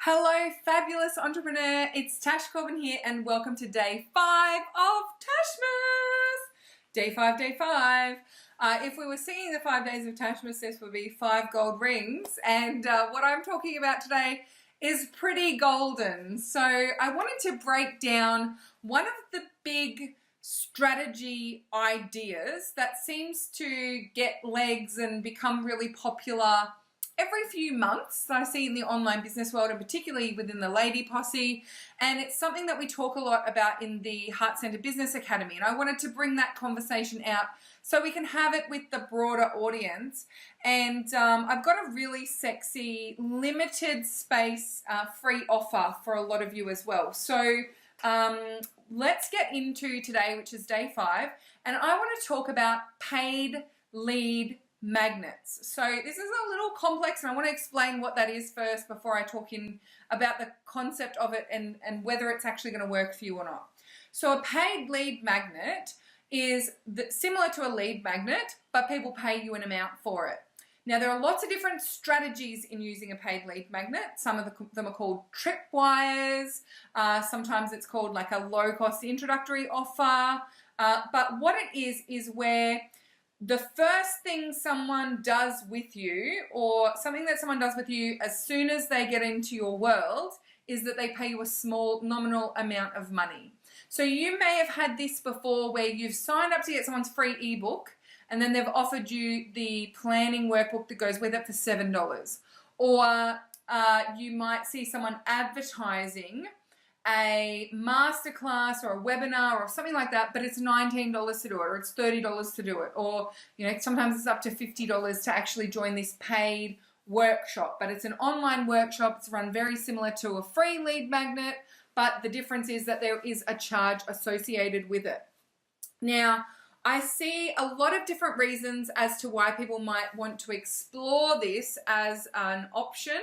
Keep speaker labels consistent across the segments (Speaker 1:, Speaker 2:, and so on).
Speaker 1: Hello, fabulous entrepreneur. It's Tash Corbin here, and welcome to day 5 of Tashmas. Day 5. If we were singing the 5 days of Tashmas, this would be 5 gold rings. And what I'm talking about today is pretty golden. So I wanted to break down one of the big strategy ideas that seems to get legs and become really popular every few months that I see in the online business world, and particularly within the ladyposse. And it's something that we talk a lot about in the Heart Centered Business Academy. And I wanted to bring that conversation out so we can have it with the broader audience. And I've got a really sexy limited space free offer for a lot of you as well. So let's get into today, which is day 5. And I want to talk about paid lead magnets. So this is a little complex, and I want to explain what that is first before I talk in about the concept of it and whether it's actually going to work for you or not. So a paid lead magnet is similar to a lead magnet, but people pay you an amount for it. Now, there are lots of different strategies in using a paid lead magnet. Some of them are called tripwires. Sometimes it's called like a low-cost introductory offer. But what it is where the first thing someone does with you, or something that someone does with you as soon as they get into your world, is that they pay you a small nominal amount of money. So you may have had this before where you've signed up to get someone's free ebook, and then they've offered you the planning workbook that goes with it for $7. Or you might see someone advertising a masterclass or a webinar or something like that, but it's $19 to do it, or it's $30 to do it, or sometimes it's up to $50 to actually join this paid workshop. But it's an online workshop. It's run very similar to a free lead magnet, but the difference is that there is a charge associated with it. Now, I see a lot of different reasons as to why people might want to explore this as an option.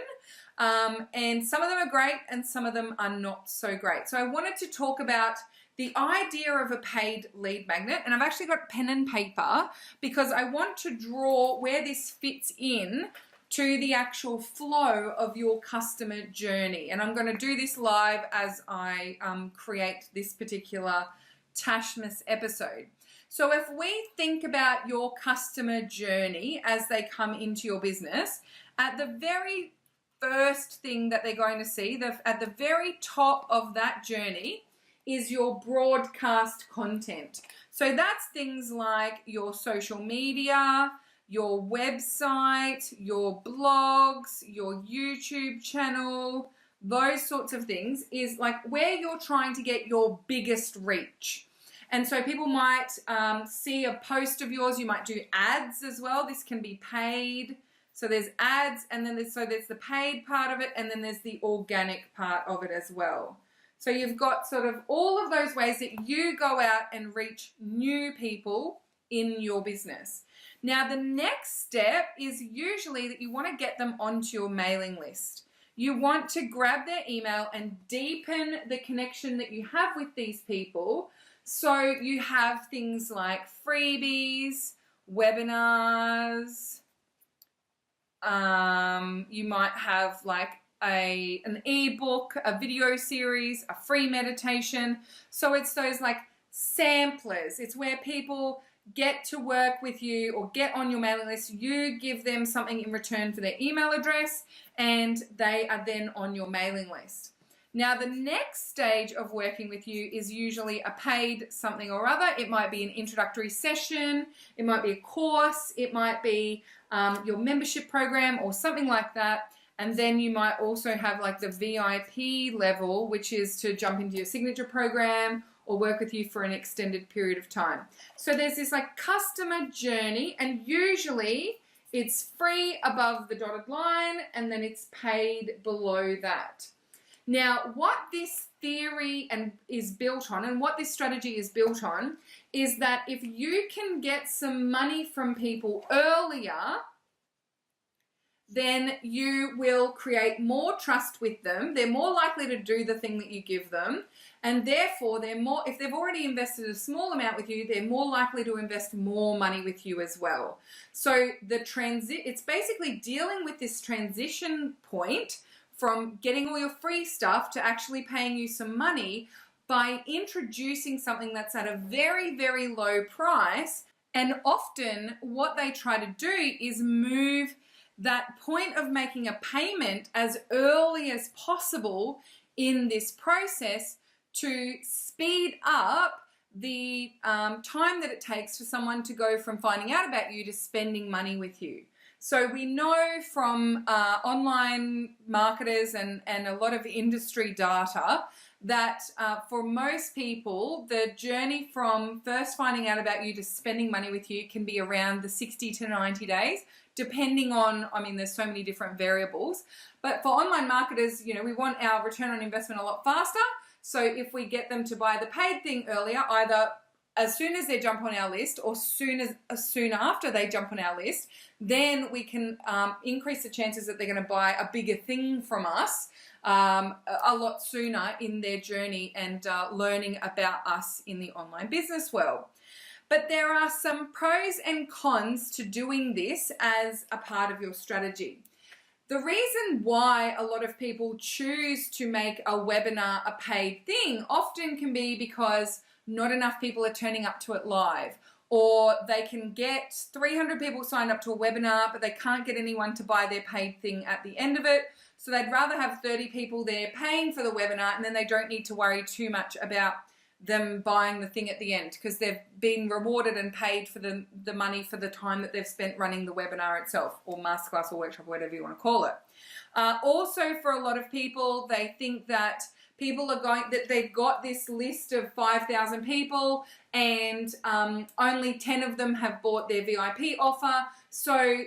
Speaker 1: And some of them are great and some of them are not so great. So I wanted to talk about the idea of a paid lead magnet, and I've actually got pen and paper because I want to draw where this fits in to the actual flow of your customer journey. And I'm going to do this live as I create this particular Tashmas episode. So if we think about your customer journey as they come into your business, at the very first thing that they're going to see, at the very top of that journey, is your broadcast content. So that's things like your social media, your website, your blogs, your YouTube channel, those sorts of things is like where you're trying to get your biggest reach. And so people might see a post of yours. You might do ads as well. This can be paid. So there's ads, and then there's the paid part of it, and then there's the organic part of it as well. So you've got sort of all of those ways that you go out and reach new people in your business. Now, the next step is usually that you want to get them onto your mailing list. You want to grab their email and deepen the connection that you have with these people. So you have things like freebies, webinars. You might have like an ebook, a video series, a free meditation. So it's those like samplers. It's where people get to work with you or get on your mailing list. You give them something in return for their email address, and they are then on your mailing list. Now, the next stage of working with you is usually a paid something or other. It might be an introductory session. It might be a course. It might be your membership program or something like that. And then you might also have like the VIP level, which is to jump into your signature program or work with you for an extended period of time. So there's this like customer journey, and usually it's free above the dotted line and then it's paid below that. Now, what this theory is built on, and what this strategy is built on, is that if you can get some money from people earlier, then you will create more trust with them. They're more likely to do the thing that you give them, and therefore if they've already invested a small amount with you, they're more likely to invest more money with you as well. So it's basically dealing with this transition point from getting all your free stuff to actually paying you some money by introducing something that's at a very, very low price. And often what they try to do is move that point of making a payment as early as possible in this process to speed up the time that it takes for someone to go from finding out about you to spending money with you. So we know from online marketers and a lot of industry data that for most people, the journey from first finding out about you to spending money with you can be around the 60 to 90 days, depending on, I mean, there's so many different variables. But for online marketers, you know, we want our return on investment a lot faster. So if we get them to buy the paid thing earlier, either as soon as they jump on our list or soon after they jump on our list, then we can increase the chances that they're going to buy a bigger thing from us a lot sooner in their journey and learning about us in the online business world. But there are some pros and cons to doing this as a part of your strategy. The reason why a lot of people choose to make a webinar a paid thing often can be because not enough people are turning up to it live, or they can get 300 people signed up to a webinar, but they can't get anyone to buy their paid thing at the end of it. So they'd rather have 30 people there paying for the webinar, and then they don't need to worry too much about them buying the thing at the end because they've been rewarded and paid for the money for the time that they've spent running the webinar itself, or masterclass or workshop, whatever you want to call it. Also, for a lot of people, they think that they've got this list of 5,000 people and only 10 of them have bought their VIP offer. So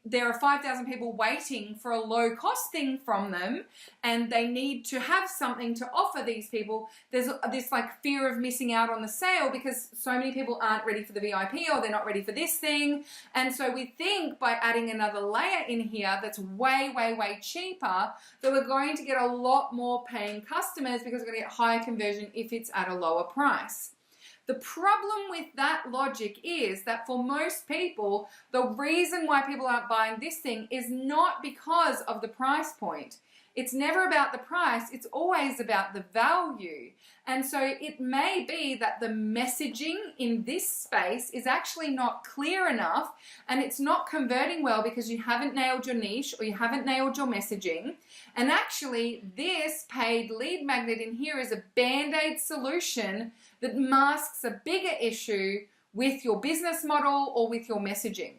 Speaker 1: there are 5,000 people waiting for a low cost thing from them, and they need to have something to offer these people. There's this like fear of missing out on the sale because so many people aren't ready for the VIP or they're not ready for this thing. And so we think by adding another layer in here that's way, way, way cheaper, that we're going to get a lot more paying customers because we're going to get higher conversion if it's at a lower price. The problem with that logic is that for most people, the reason why people aren't buying this thing is not because of the price point. It's never about the price, it's always about the value. And so it may be that the messaging in this space is actually not clear enough and it's not converting well because you haven't nailed your niche or you haven't nailed your messaging. And actually, this paid lead magnet in here is a band-aid solution that masks a bigger issue with your business model or with your messaging.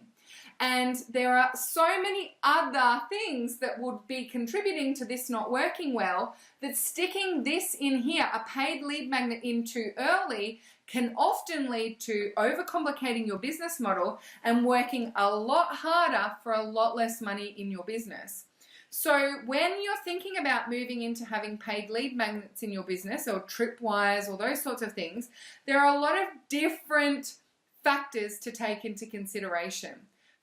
Speaker 1: And there are so many other things that would be contributing to this not working well that sticking this in here, a paid lead magnet, in too early can often lead to overcomplicating your business model and working a lot harder for a lot less money in your business. So when you're thinking about moving into having paid lead magnets in your business or tripwires or those sorts of things, there are a lot of different factors to take into consideration.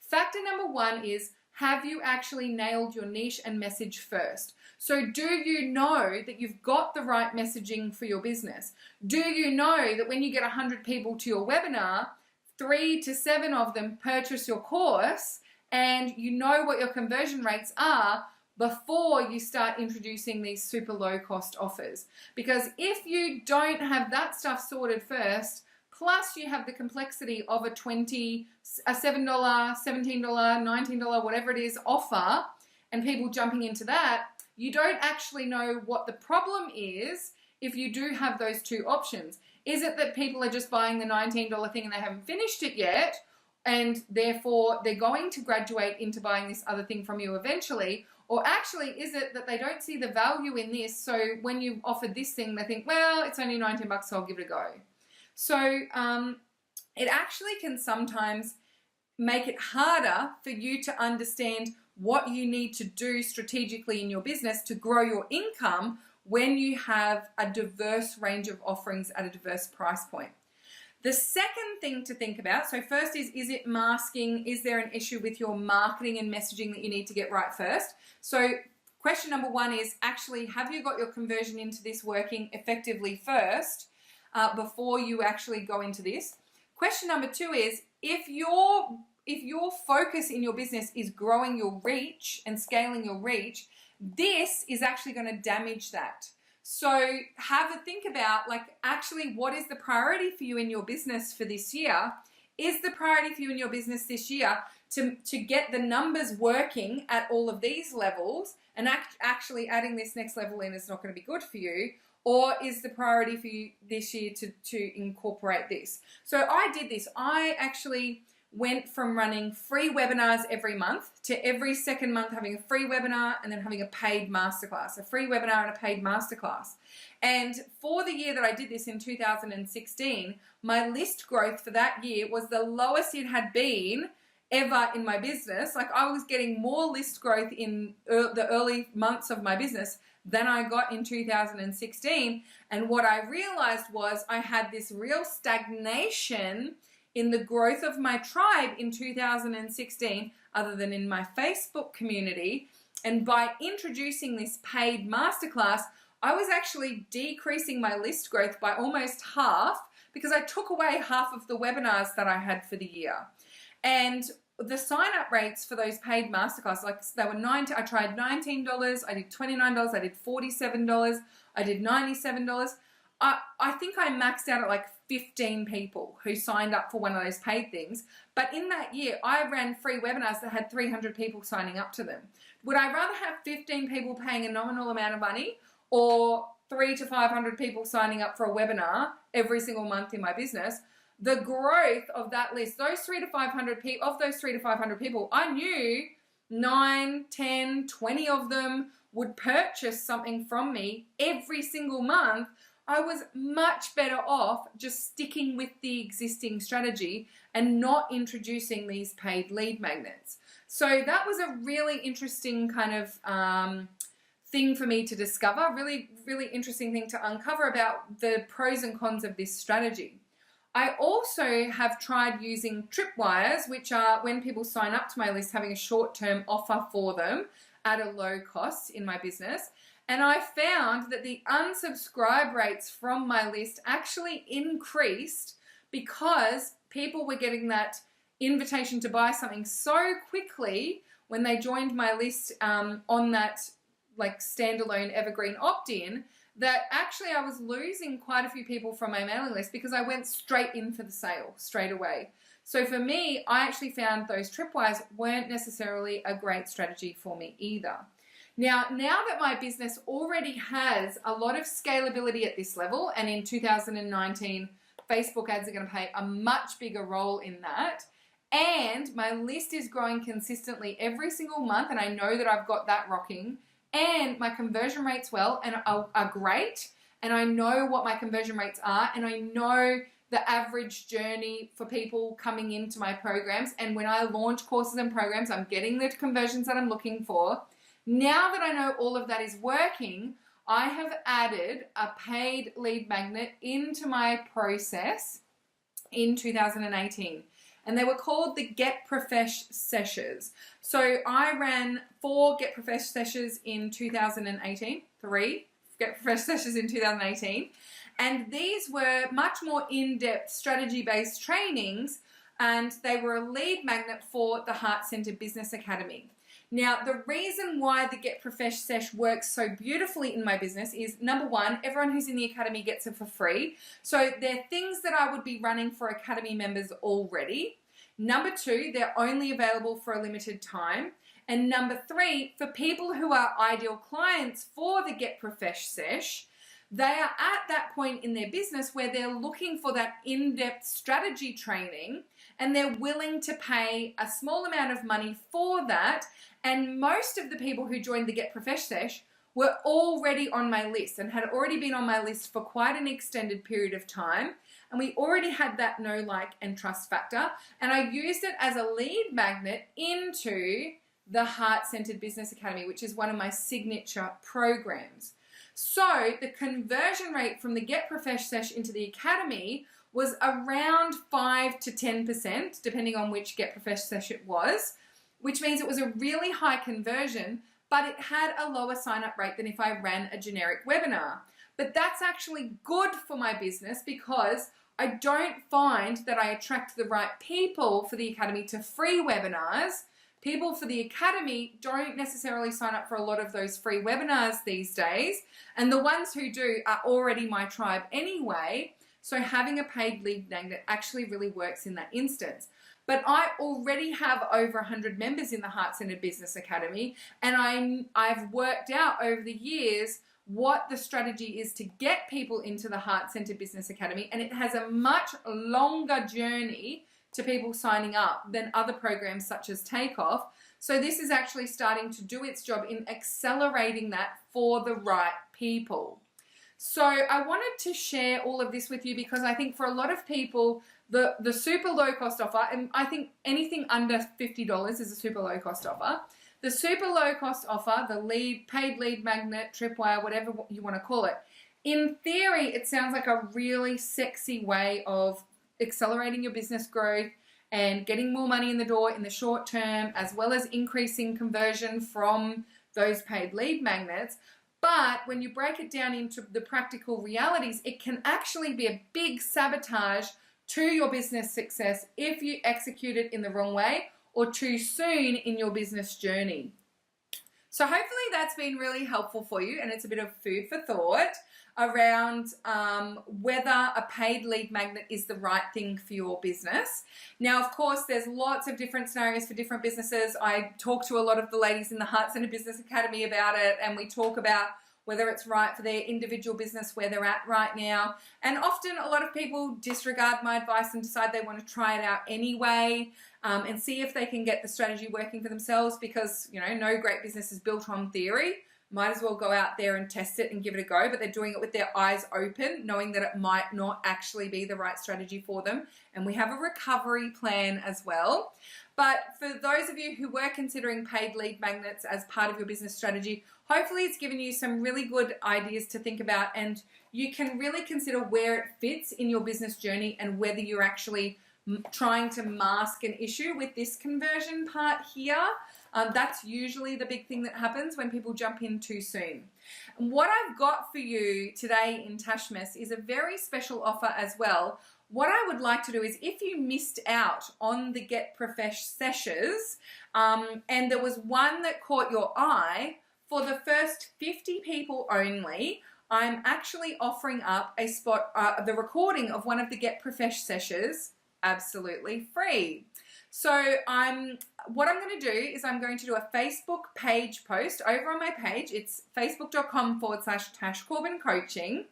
Speaker 1: Factor number one is, have you actually nailed your niche and message first? So do you know that you've got the right messaging for your business? Do you know that when you get 100 people to your webinar, 3 to 7 of them purchase your course, and you know what your conversion rates are before you start introducing these super low cost offers? Because if you don't have that stuff sorted first, plus you have the complexity of a $7, $17, $19, whatever it is offer, and people jumping into that, you don't actually know what the problem is if you do have those two options. Is it that people are just buying the $19 thing and they haven't finished it yet, and therefore they're going to graduate into buying this other thing from you eventually? Or actually, is it that they don't see the value in this, so when you offer this thing, they think, well, it's only 19 bucks, so I'll give it a go. So it actually can sometimes make it harder for you to understand what you need to do strategically in your business to grow your income when you have a diverse range of offerings at a diverse price point. The second thing to think about, so first is it masking? Is there an issue with your marketing and messaging that you need to get right first? So question number one is actually, have you got your conversion into this working effectively first before you actually go into this? Question number two is, if your focus in your business is growing your reach and scaling your reach, this is actually going to damage that. So have a think about, like, actually what is the priority for you in your business for this year? Is the priority for you in your business this year to get the numbers working at all of these levels, and actually adding this next level in is not going to be good for you? Or is the priority for you this year to incorporate this? So I did this. I actually went from running free webinars every month to every second month having a free webinar and then having a paid masterclass, a free webinar and a paid masterclass. And for the year that I did this in 2016, my list growth for that year was the lowest it had been ever in my business. Like, I was getting more list growth in the early months of my business than I got in 2016. And what I realized was I had this real stagnation in the growth of my tribe in 2016, other than in my Facebook community. And by introducing this paid masterclass, I was actually decreasing my list growth by almost half, because I took away half of the webinars that I had for the year. And the sign-up rates for those paid masterclasses, like, they were I tried $19, I did $29, I did $47, I did $97. I think I maxed out at like 15 people who signed up for one of those paid things. But in that year, I ran free webinars that had 300 people signing up to them. Would I rather have 15 people paying a nominal amount of money, or 300 to 500 people signing up for a webinar every single month in my business? The growth of that list, those 300 to 500 people, of those 300 to 500 people, I knew 9, 10, 20 of them would purchase something from me every single month. I was much better off just sticking with the existing strategy and not introducing these paid lead magnets. So that was a really interesting kind of thing for me to discover, really, really interesting thing to uncover about the pros and cons of this strategy. I also have tried using tripwires, which are, when people sign up to my list, having a short-term offer for them at a low cost in my business. And I found that the unsubscribe rates from my list actually increased because people were getting that invitation to buy something so quickly when they joined my list on that like standalone evergreen opt-in, that actually I was losing quite a few people from my mailing list because I went straight in for the sale straight away. So for me, I actually found those tripwires weren't necessarily a great strategy for me either. Now that my business already has a lot of scalability at this level, and in 2019, Facebook ads are going to play a much bigger role in that, and my list is growing consistently every single month, and I know that I've got that rocking, and my conversion rates are great, and I know what my conversion rates are, and I know the average journey for people coming into my programs, and when I launch courses and programs, I'm getting the conversions that I'm looking for. Now that I know all of that is working, I have added a paid lead magnet into my process in 2018. And they were called the Get Profesh Sessions. So I ran 4 Get Profesh Sessions in 2018, 3 Get Profesh Sessions in 2018. And these were much more in-depth strategy-based trainings, and they were a lead magnet for the Heart-Centered Business Academy. Now, the reason why the Get Profesh Sesh works so beautifully in my business is, number one, everyone who's in the Academy gets it for free. So they're things that I would be running for Academy members already. Number two, they're only available for a limited time. And number three, for people who are ideal clients for the Get Profesh Sesh, they are at that point in their business where they're looking for that in-depth strategy training, and they're willing to pay a small amount of money for that. And most of the people who joined the Get Profesh Sesh were already on my list and had already been on my list for quite an extended period of time. And we already had that know, like, and trust factor. And I used it as a lead magnet into the Heart-Centered Business Academy, which is one of my signature programs. So the conversion rate from the Get Profesh Sesh into the Academy was around 5 to 10%, depending on which Get Profesh Sesh it was, which means it was a really high conversion, but it had a lower sign-up rate than if I ran a generic webinar. But that's actually good for my business because I don't find that I attract the right people for the Academy to free webinars. people for the academy don't necessarily sign up for a lot of those free webinars these days. And the ones who do are already my tribe anyway. So having a paid lead magnet actually really works in that instance. But I already have over 100 members in the Heart-Centered Business Academy, and I've worked out over the years what the strategy is to get people into the Heart-Centered Business Academy, and it has a much longer journey to people signing up than other programs such as Takeoff. So this is actually starting to do its job in accelerating that for the right people. So I wanted to share all of this with you because I think for a lot of people, the super low cost offer, and I think anything under $50 is a super low cost offer. The super low cost offer, the paid lead magnet, tripwire, whatever you want to call it, in theory, it sounds like a really sexy way of accelerating your business growth and getting more money in the door in the short term, as well as increasing conversion from those paid lead magnets. But when you break it down into the practical realities, it can actually be a big sabotage to your business success if you execute it in the wrong way or too soon in your business journey. So hopefully that's been really helpful for you, and it's a bit of food for thought around whether a paid lead magnet is the right thing for your business. Now, of course, there's lots of different scenarios for different businesses. I talk to a lot of the ladies in the Heart-Centered Business Academy about it, and we talk about whether it's right for their individual business where they're at right now. And often a lot of people disregard my advice and decide they want to try it out anyway, and see if they can get the strategy working for themselves, because, you know, no great business is built on theory. Might as well go out there and test it and give it a go, but they're doing it with their eyes open, knowing that it might not actually be the right strategy for them. And we have a recovery plan as well. But for those of you who were considering paid lead magnets as part of your business strategy, hopefully it's given you some really good ideas to think about, and you can really consider where it fits in your business journey and whether you're actually trying to mask an issue with this conversion part here. That's usually the big thing that happens when people jump in too soon. And what I've got for you today in Tashmas is a very special offer as well. What I would like to do is, if you missed out on the Get Profesh sessions, and there was one that caught your eye, for the first 50 people only, I'm actually offering up a spot, the recording of one of the Get Profesh sessions, absolutely free. So what I'm going to do is I'm going to do a Facebook page post over on my page. It's facebook.com/Tash Corbin Coaching.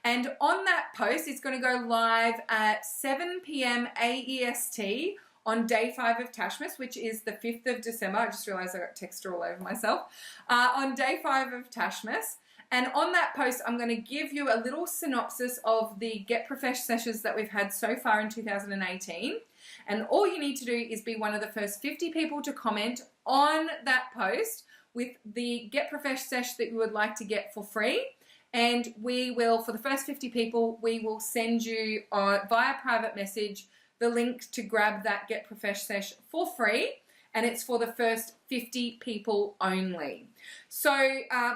Speaker 1: And on that post, it's going to go live at 7 p.m. AEST on day 5 of Tashmas, which is the 5th of December. I just realized I got texture all over myself. On day 5 of Tashmas. And on that post, I'm going to give you a little synopsis of the Get Profesh sessions that we've had so far in 2018. And all you need to do is be one of the first 50 people to comment on that post with the Get Profesh sesh that you would like to get for free. And we will, for the first 50 people, we will send you via private message the link to grab that Get Profesh sesh for free. And it's for the first 50 people only. So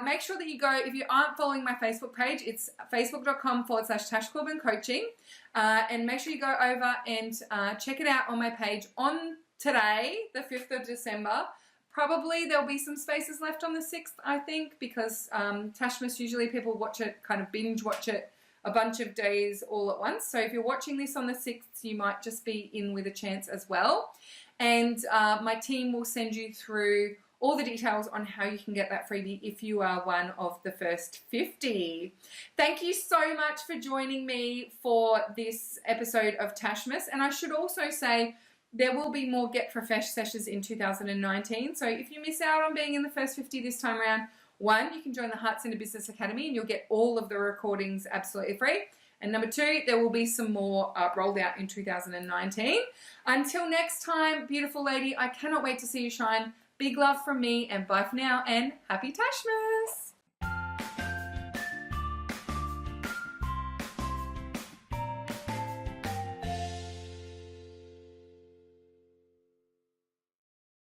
Speaker 1: make sure that you go, if you aren't following my Facebook page, it's facebook.com/Tash Corbin Coaching. And make sure you go over and check it out on my page on today, the 5th of December. Probably there'll be some spaces left on the 6th, I think, because Tashmas, usually people watch it, kind of binge watch it a bunch of days all at once. So if you're watching this on the 6th, you might just be in with a chance as well. And my team will send you through all the details on how you can get that freebie if you are one of the first 50. Thank you so much for joining me for this episode of Tashmas. And I should also say there will be more Get Profesh sessions in 2019. So if you miss out on being in the first 50 this time around, one, you can join the Heart-Centered Business Academy and you'll get all of the recordings absolutely free. And number 2, there will be some more rolled out in 2019. Until next time, beautiful lady, I cannot wait to see you shine. Big love from me, and bye for now, and happy Tashmas!